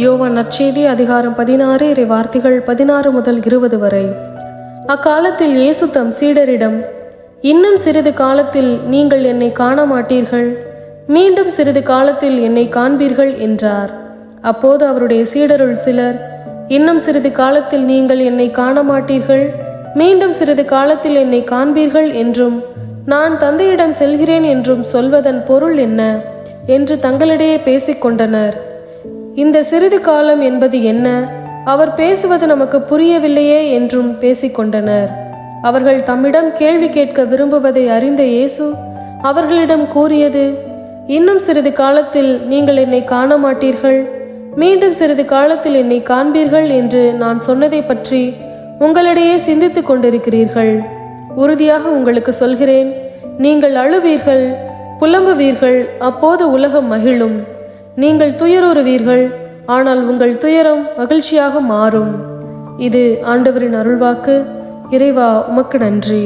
யோவான் நற்செய்தி அதிகாரம் 16 இறை வார்த்தைகள் 16 முதல் 20 வரை. அக்காலத்தில் இயேசு தம் சீடரிடம், இன்னும் சிறிது காலத்தில் நீங்கள் என்னை காண மாட்டீர்கள், மீண்டும் சிறிது காலத்தில் என்னை காண்பீர்கள் என்றார். அப்போது அவருடைய சீடருள் சிலர், இன்னும் சிறிது காலத்தில் நீங்கள் என்னை காண மாட்டீர்கள், மீண்டும் சிறிது காலத்தில் என்னை காண்பீர்கள் என்றும், நான் தந்தையிடம் செல்கிறேன் என்றும் சொல்வதன் பொருள் என்ன என்று தங்களிடையே பேசிக்கொண்டனர். இந்த சிறிது காலம் என்பது என்ன? அவர் பேசுவது நமக்கு புரியவில்லையே என்றும் பேசிக்கொண்டனர். அவர்கள் தம்மிடம் கேள்வி கேட்க விரும்புவதை அறிந்த இயேசு அவர்களிடம் கூறியது, இன்னும் சிறிது காலத்தில் நீங்கள் என்னை காண மாட்டீர்கள், மீண்டும் சிறிது காலத்தில் என்னை காண்பீர்கள் என்று நான் சொன்னதை பற்றி உங்களிடையே சிந்தித்துக் கொண்டிருக்கிறீர்கள். உறுதியாக உங்களுக்கு சொல்கிறேன், நீங்கள் அழுவீர்கள், புலம்புவீர்கள், அப்போது உலகம் மகிழும். நீங்கள் துயருறுவீர்கள், ஆனால் உங்கள் துயரம் மகிழ்ச்சியாக மாறும். இது ஆண்டவரின் அருள்வாக்கு. இறைவா, உமக்கு நன்றி.